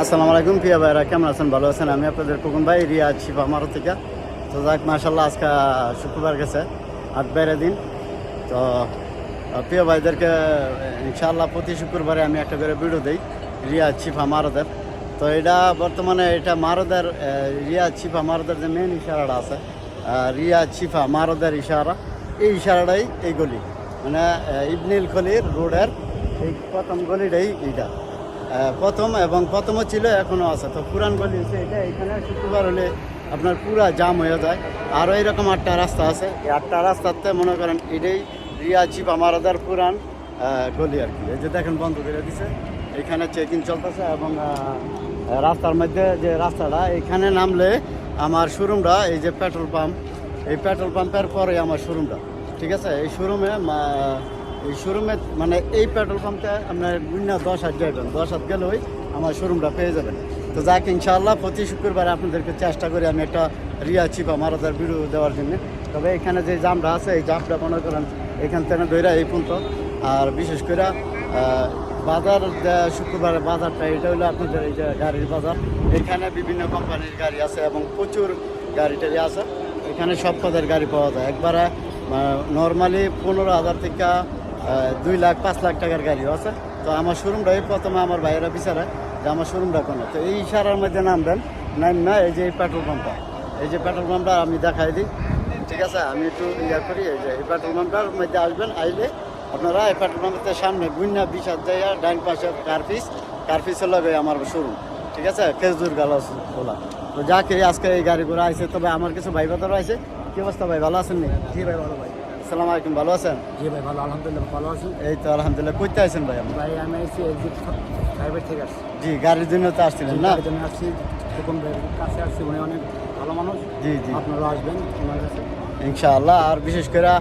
আসসালামু আলাইকুম প্রিয় ভাইরা, কেমন আছেন? ভালো আছেন? আমি আপনাদের কুকুন ভাই, রিয়াজ শিফা মারো থেকে। তো যাক, মাশাল্লাহ, আজকে শুক্রবার গেছে, আট বাইরে দিন। তো প্রিয় ভাইদেরকে ইনশাআল্লাহ প্রতি শুক্রবারে আমি একটা করে ভিডিও দিই রিয়াজ শিফা মারোদের। তো এটা বর্তমানে এটা মারোদের, রিয়াজ শিফা মারোদের যে মেন ইশারাটা আছে, রিয়াজ শিফা মারোদের ইশারা, এই ইশারাটাই এই গলি, মানে ইবনিল খলির রোডের এই প্রথম গলিটাই এইটা প্রথম, এবং প্রথমও ছিল, এখনও আছে। তো পুরান গলি হচ্ছে এটা, এখানে শুক্রবার হলে আপনার পুরা জাম হয়ে যায়। আরও এইরকম 8টা রাস্তা আছে, এই 8টা রাস্তাতে মনে করেন এটাই রিয়াজ শিফা মারোদের পুরান গলি আর কি। এই যে দেখেন বন্ধ করে দিছে, এখানে চেকিং চলতেছে। এবং রাস্তার মধ্যে যে রাস্তাটা, এখানে নামলে আমার শোরুমটা, এই যে পেট্রোল পাম্প, এই পেট্রোল পাম্পের পরে আমার শোরুমটা, ঠিক আছে। এই শোরুমে মানে এই পেট্রোল পাম্পটা আপনার গুণা 10 হাত যাবেন, 10 হাত গেলেই আমার শোরুমটা পেয়ে যাবেন। তো যাক, ইনশাআল্লাহ প্রতি শুক্রবারে আপনাদেরকে চেষ্টা করি আমি একটা রিয়াজ শিফা মারোদের ভিডিও দেওয়ার জন্য। তবে এখানে যে জামটা আছে, এই জামটা মনে করেন এখান থেকে ধরে এই পর্যন্ত। আর বিশেষ করে বাজার, শুক্রবারের বাজারটা এটা হলো আপনাদের এই যে গাড়ির বাজার। এখানে বিভিন্ন কোম্পানির গাড়ি আছে এবং প্রচুর গাড়ি টাড়ি আছে। এখানে সব পদের গাড়ি পাওয়া যায় একবারে। নর্মালি 15,000 থেকে 2 লাখ 5 লাখ টাকার গাড়িও আছে। তো আমার শোরুমটা এই প্রথমে আমার ভাইয়েরা বিচারে যে আমার শোরুমটা কোনো। তো এই ইশারার মধ্যে নামবেন, না এই যে এই পেট্রোল পাম্পটা, এই যে পেট্রোল পাম্পটা আমি দেখাই দিই, ঠিক আছে। আমি একটু করি, এই যে এই পেট্রোল পাম্পটার মধ্যে আসবেন। আইলে আপনারা এই পেট্রোল পাম্পের সামনে গুইনা 20 হাত জায়গা, ডাইন পাশে কার্পিস লাগে আমার শোরুম, ঠিক আছে, খেজুর গালাস বলা। তো যাকে আজকে এই গাড়িগুলো আছে, তবে আমার কিছু ভাই বাদারও আছে। কি অবস্থা ভাই, ভালো আছেন? জি ভাই, ভালো ভাই। আসসালামু আলাইকুম, ভালো আছেন? জি ভাই, ভালো, আলহামদুলিল্লাহ ভালো আছি। এই তো আলহামদুলিল্লাহ। কইতে আছেন ভাই? ভাই আমি এসেছি এক্সিট 5 থেকে আসছি। জি, গাড়ির জন্য তো আসছিলেন না? গাড়ির জন্য আসছি, তখন ভাইয়ের কাছে আসছি, উনি অনেক ভালো মানুষ। জি জি, আপনারা আসবেন ওনার কাছে ইনশাআল্লাহ। আর বিশেষ করে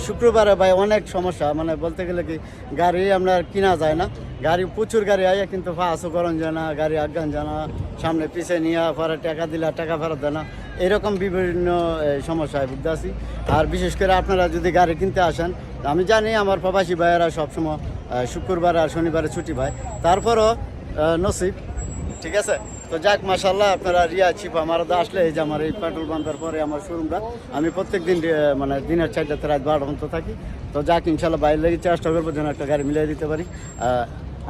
শুক্রবারে ভাই অনেক সমস্যা, মানে বলতে গেলে কি গাড়ি আপনার কিনা যায় না। গাড়ি প্রচুর গাড়ি আয়, কিন্তু ফাঁসও করেন যায় না, গাড়ি আজ্ঞান যায় না, সামনে পিছিয়ে নিয়ে পরে টাকা দিলে টাকা ফেরত দেয় না, এরকম বিভিন্ন সমস্যায় ভুগতে আছি। আর বিশেষ করে আপনারা যদি গাড়ি কিনতে আসেন, আমি জানি আমার প্রবাসী ভাইয়েরা সবসময় শুক্রবার আর শনিবারে ছুটি পায়, তারপরও নসিব, ঠিক আছে। তো যাক, মাশাআল্লাহ, আপনারা রিয়াজ শিফা মারোদে আসলে এই যে আমার এই পেট্রোল পাম্পের পরে আমার শোরুমটা, আমি প্রত্যেক দিন মানে দিনের 4টাতে রাত 12টা পর্যন্ত থাকি। তো যাক, ইনশাআল্লাহ বাইরে লেগে চেষ্টা করবো যেন একটা গাড়ি মিলিয়ে দিতে পারি।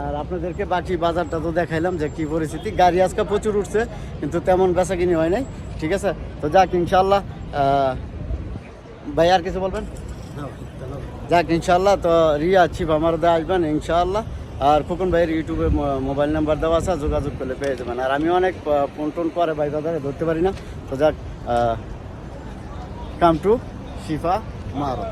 আর আপনাদেরকে বাকি বাজারটা তো দেখাইলাম যে কী পরিস্থিতি। গাড়ি আজকে প্রচুর উঠছে, কিন্তু তেমন বেচা কিনি হয় নাই, ঠিক আছে। তো যাক, ইনশাআল্লাহ। ভাই আর কিছু বলবেন? যাক, ইনশাআল্লাহ। তো রিয়াজ শিফা মারোদে আসবেন ইনশাআল্লাহ। আর খোকন ভাইয়ের ইউটিউবে মোবাইল নাম্বার দেওয়া আছে, যোগাযোগ করলে পেয়ে যাবেন। আর আমি অনেক ফোন টোন করে ভাই দাদারে ধরতে পারি না। তো যাক, কাম টু শিফা মারো।